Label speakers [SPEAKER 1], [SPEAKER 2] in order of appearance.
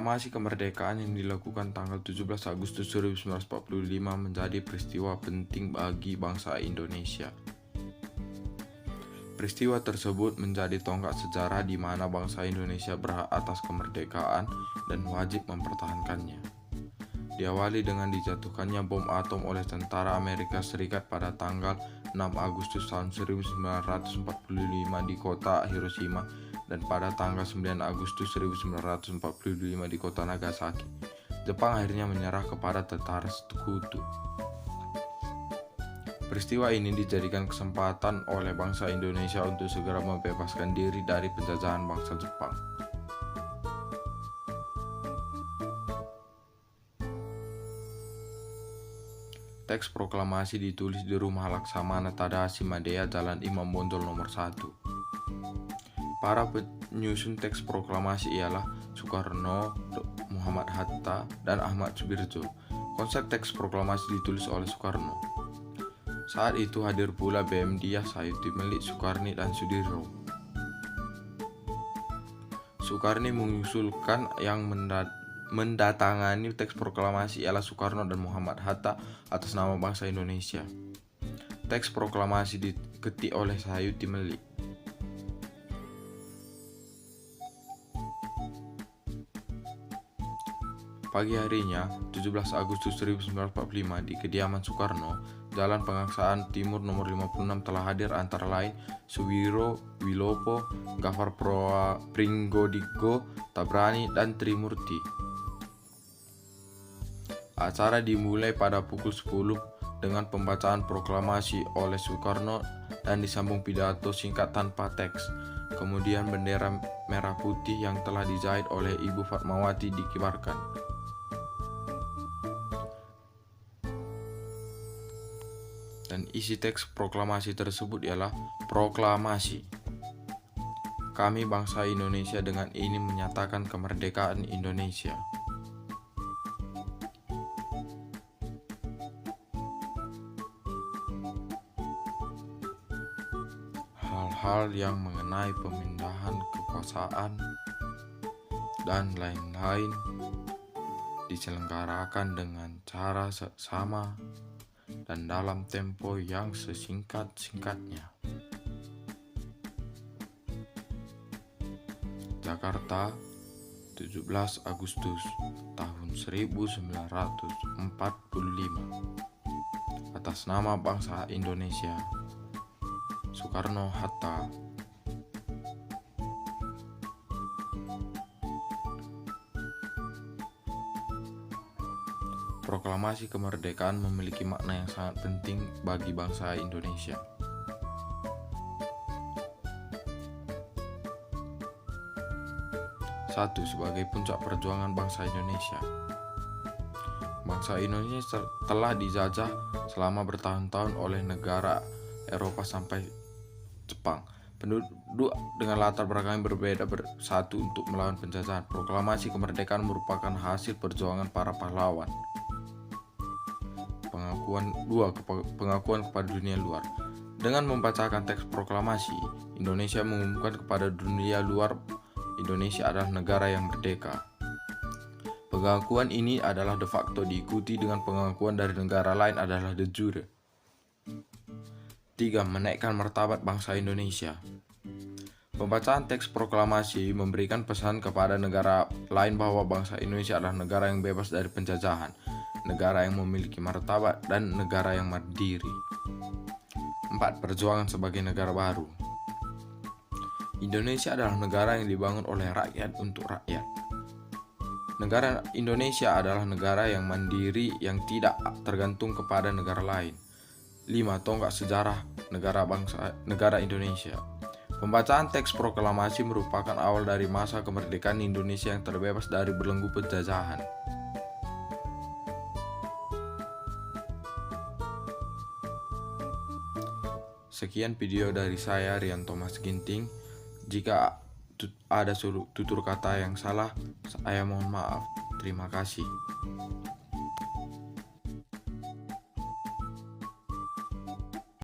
[SPEAKER 1] Proklamasi kemerdekaan yang dilakukan tanggal 17 Agustus 1945 menjadi peristiwa penting bagi bangsa Indonesia. Peristiwa tersebut menjadi tonggak sejarah di mana bangsa Indonesia berhak atas kemerdekaan dan wajib mempertahankannya. Diawali dengan dijatuhkannya bom atom oleh tentara Amerika Serikat pada tanggal 6 Agustus tahun 1945 di kota Hiroshima dan pada tanggal 9 Agustus 1945 di kota Nagasaki. Jepang akhirnya menyerah kepada tentara sekutu. Peristiwa ini dijadikan kesempatan oleh bangsa Indonesia untuk segera membebaskan diri dari penjajahan bangsa Jepang. Teks proklamasi ditulis di Rumah Laksamana Tadashi Maeda, Jalan Imam Bonjol nomor 1. Para penyusun teks proklamasi ialah Soekarno, Muhammad Hatta, dan Ahmad Sudirjo. Konsep teks proklamasi ditulis oleh Soekarno. Saat itu hadir pula BM Diah, Sayuti Melik, Soekarni, dan Sudirjo. Soekarni mengusulkan yang mendatangani teks proklamasi ialah Soekarno dan Muhammad Hatta atas nama bangsa Indonesia. Teks proklamasi diketik oleh Sayuti Melik. Pagi harinya, 17 Agustus 1945 di kediaman Soekarno, Jalan Pengaksaan Timur nomor 56 telah hadir antara lain Suwiro Wilopo, Gafar Pringgodiko, Tabrani, dan Trimurti. Acara dimulai pada pukul 10 dengan pembacaan proklamasi oleh Soekarno dan disambung pidato singkat tanpa teks. Kemudian bendera merah putih yang telah dijahit oleh Ibu Fatmawati dikibarkan. Dan isi teks proklamasi tersebut ialah proklamasi. Kami bangsa Indonesia dengan ini menyatakan kemerdekaan Indonesia. Hal-hal yang mengenai pemindahan kekuasaan dan lain-lain diselenggarakan dengan cara seksama dan dalam tempo yang sesingkat-singkatnya. Jakarta, 17 Agustus tahun 1945. Atas nama bangsa Indonesia, Soekarno-Hatta. Proklamasi kemerdekaan memiliki makna yang sangat penting bagi bangsa Indonesia. Satu, sebagai puncak perjuangan bangsa Indonesia. Bangsa Indonesia telah dijajah selama bertahun-tahun oleh negara Eropa sampai Jepang. Penduduk dengan latar belakang yang berbeda bersatu untuk melawan penjajahan. Proklamasi kemerdekaan merupakan hasil perjuangan para pahlawan. Pengakuan kepada dunia luar. Dengan membacakan teks proklamasi, Indonesia mengumumkan kepada dunia luar Indonesia adalah negara yang merdeka. Pengakuan ini adalah de facto diikuti dengan pengakuan dari negara lain adalah de jure. 3. Menaikkan martabat bangsa Indonesia. Pembacaan teks proklamasi memberikan pesan kepada negara lain bahwa bangsa Indonesia adalah negara yang bebas dari penjajahan, negara yang memiliki martabat, dan negara yang mandiri. 4. Perjuangan sebagai negara baru. Indonesia adalah negara yang dibangun oleh rakyat untuk rakyat. Negara Indonesia adalah negara yang mandiri yang tidak tergantung kepada negara lain. 5. Tonggak sejarah negara Indonesia. Pembacaan teks proklamasi merupakan awal dari masa kemerdekaan Indonesia yang terbebas dari belenggu penjajahan. Sekian video dari saya, Rian Thomas Ginting. Jika ada tutur kata yang salah, saya mohon maaf. Terima kasih.